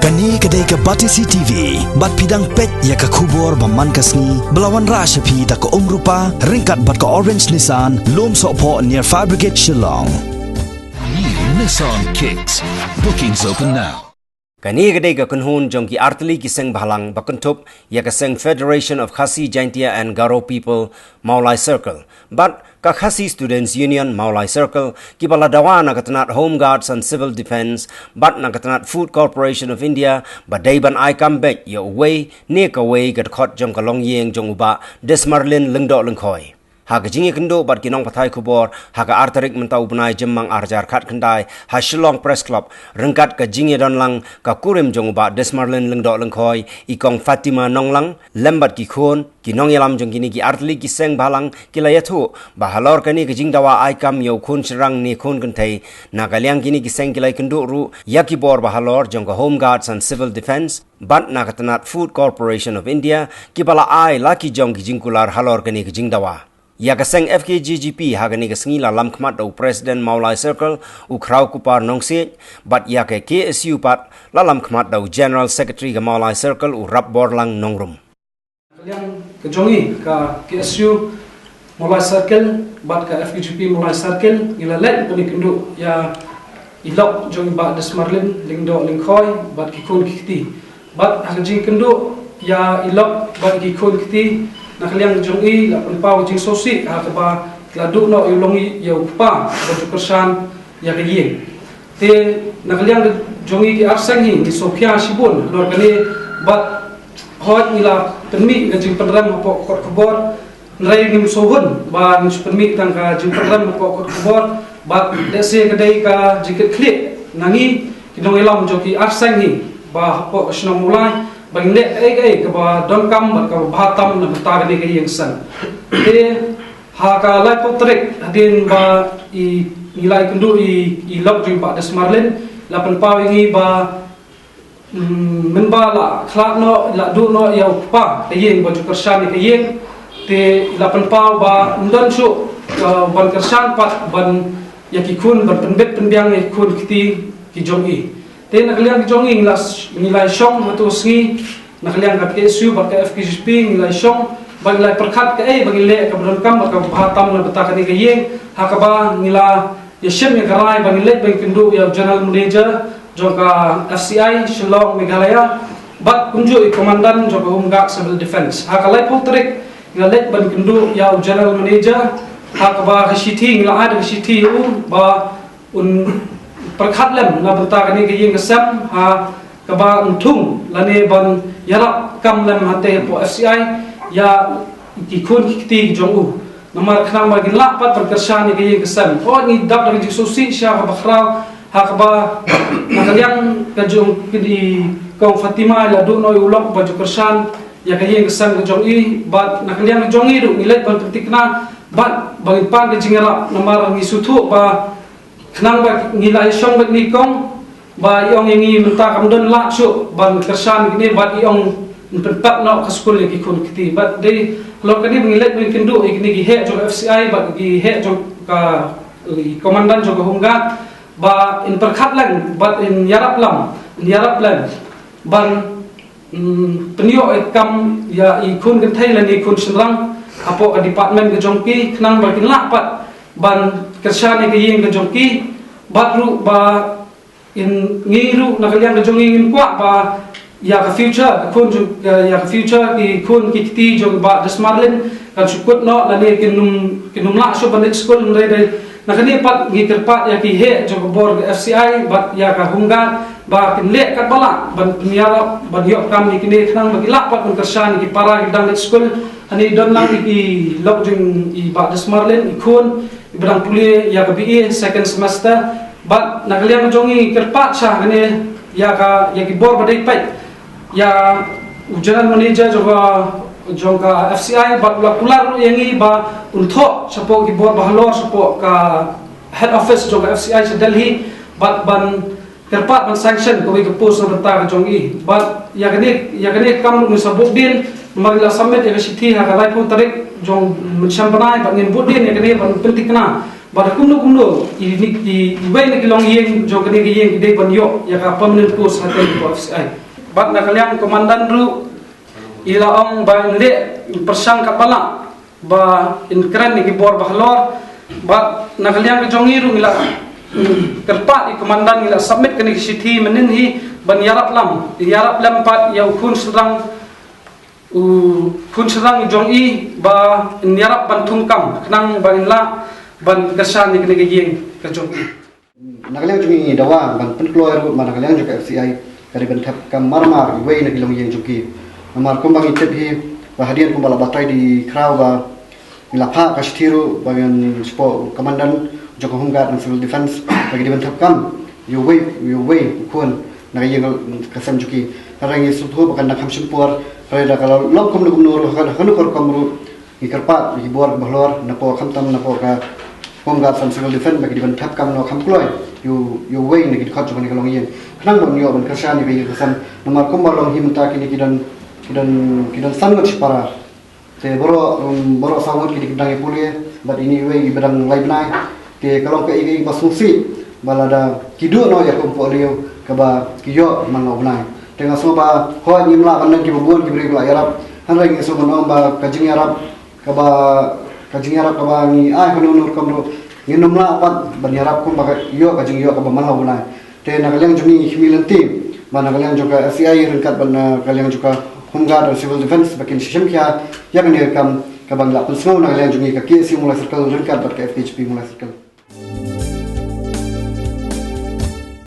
Kani kedai ke Batisi TV, bat pidang pet ya ke kubur baman kasni, belawan rasa pi tak ke rupa, ringkat bat ke Orange Nissan, lom sokpo near Fire Brigade Shillong. New Nissan Kicks. Bookings open now. Kani kedai ke kunhun jong ki artli ki seng bahalang bakuntup ya ke seng Federation of Khasi Jaintia and Garo People Maulai Circle. But ka Khasi Students Union Maulai Circle ki bala dawa na katanat Home Guards and Civil Defence but na katanat Food Corporation of India badai ban ai kam bek ya away ne ka way gat khot jong ka long yeng jong uba Desmarlin lengdo lengkhoi. Haka jingi kendo bat kinong patai kubor, haka artarik mentau benai jemang arjar kat kendai, ha Shillong Press Club, rengkat ka jingi don lang, ka kurim jong ubat Desmarlin lengdok lengkoi, ikong Fatima nong lang, lembat ki khon, kinong yalam jong kini ki artli ki seng balang, kila yatu, bahalor kani ka jing dawa aikam yau khon serang ni khon kentai, na kaliang kini ki seng kilai kendo ru, yaki bor bahalor jong ka Home Guards and Civil Defence, bat na katanat Food Corporation of India, ki bala ai laki jong ki jingkular halor kani ka jing dawa. Ya kaseng FKGGP hagani kasengi lam khmat do President Maulai Circle u krau kupar nongsi but ya ke KSU pat lam khmat do General Secretary ke Maulai Circle u rap borlang nongrum. Kalian kejongi ka KSU Maulai Circle bat ka FKGGP Maulai Circle ila let puni kendu ya ilok jongi ba Desmarlin lingdo lingkhoi bat kikun kiti bat hagajing kendu ya ilok bat kikun kiti nakaliang jongi la penpau jing sosi ha ba ladu no yulongi yau pa ba persan ya kayeng te nakaliang jongi ki arsangi ni sopia sibun lor kali bat hot ila penmi jing penram po kot kebor nrai nim sohun ba ni penmi tang ka jing penram po kot kebor bat dese kedai ka jikit klik nangi kidong elam joki arsangi ba po snong mulai bang le ai ke ba don kam ba ka bhatam na ta ni ke yang san te ha ka lai potrik hadin ba I nilai kendu I lok jing ba Desmarlin la pen pau ngi ba men ba la khlat no la du no yau pa ke yeng ba ju kersan ke yeng te la pen pau ba ndon chu ban kersan pat ban yakikun ban penbet penbiang kun kiti ki jongi te nakaliang jongi nilai syong matu sengi nakaliang ka KSU ba ka FKGP nilai syong ba nilai perkat ka bagi le ka berkam ba ka bhatam na bata ka ni ka yeng hakaba nila yashem ya garai ba nilai ba kendu ya General Manager jong ka FCI Shillong Meghalaya bat kunju komandan jong ka Home Guards Civil Defence hakalai potrik nilai ba kendu ya General Manager hakaba ka city nila ada ka city ba perkat lem na bata ka ni ka yeng kasam ha kaba untung lane ban yarap kam lem hate po FCI ya kikun kiti jongu namar khna ma gila pat perkersan ni ke kesam o ni dab dari sosi sya ka bakhra hakaba nakaliang ka jong kidi kong Fatima la do no ulok ba kersan ya ke kesam ke jongi bat nakaliang jongi du nilai ban tikna bat bagi pan ke jingara namar ngi sutu ba khnang ba ngilai song ba ni kong ba iong ingi menta kamdon la su ban kersan gini bat iong penpat no ka school ki kun kiti bat dei lor kani bengilet ben kendu igni gi he jog FCI bat gi he jog ka komandan jog Home Guard ba in perkhat lang bat in yarap lam ban penio kam ya I kun kan thai lan I kun senrang apo ka department ke jongki knang ba kin la pat ban kersan ni gi yeng ke jongki bat ru ba in ngiru nakaliang na jongi in kwa ba ya ka future kun ya ka future ki kun kiti jong ba Desmarlin kan sukut no lani kinum la so ban school ndai dai nakani pat ngi kerpat ya ki he jong bor FCI bat ya ka Hungga ba kin le kat bala ban pniara ban yok kam ni kini khang bagi la pat kun kersan ki para ki dang school ani don lang ki lok jong I ba Desmarlin I kun ibrang puli ya ka BE second semester bat nakaliang jongi kerpat sah ne ya ki bor badai pai ya General Manager jongka FCI bat pular yangi ba untho sapo ki bor bahalor sapo ka head office jongka FCI sa Delhi bat ban kerpat ban sanction ko ki post na bata jongi bat ya kene kam nu sabuk din magla summit ya city ha ka lai pun tarik jong mensambanai bat ngin budin ya kene ban pentikna Pada kumno i ibai na kilong yeng jo kani ki yeng ide banyo ya ka permanent post haten ko FCI. Bat na kaliang komandan ru ila ong ba inde persang kapala ba inkran ni kibor bahlor bat na kaliang jongi ru ila terpat i komandan ila submit kani sithi menin hi ban yarap lam pat ya kun serang jongi ba yarap ban tungkam kenang ba inla ban kesan ni kena geng kejong. Nakaliang jungi dawa ban penkloyer mana nakaliang juga FCI dari bentap kam marmar iway nak ilong yang juki. Namar kumbang itip hi bahadian kumbala batai di kraw ba ilapa kasitiru bagian spo komandan Joko Homguard dan Civil Defense bagi di bentap kam iway kun nak yang kasam juki. Karena ini suatu bukan nak hamsimpur. Kalau lom kumnur kanukor kamru ikarpat ibor bahlor napo kamtam napo ka Homguard dan Civil Defense bagi di bentap kam no kamkloi you way ni kit khot jong ni kalong yen khnang bon yo ban kersa ni bagi kesan nomor kumbal long himta kini kidan sangat para te boro sangat kini kidang pulie but ini way bedang live night te kalong ke igi basungsi balada kidu no ya kumpo leo kaba kiyo mangau nai tengah semua ho nimla kan ki bubuan ki beri la yarap han rai ngi so bon ba kajing yarap kaba ni kanunur kamro nginumla apat banyarap kum baga yo kajing yo kaba manau nai te nakaliang juni himilanti mana kalian juga FCI rengkat ban kalian juga Homguard dan Civil Defense bakin sistem kia ya kan direkam kabang la pensau nakaliang juni kaki si mulai circle rengkat bat ke FHP mulai circle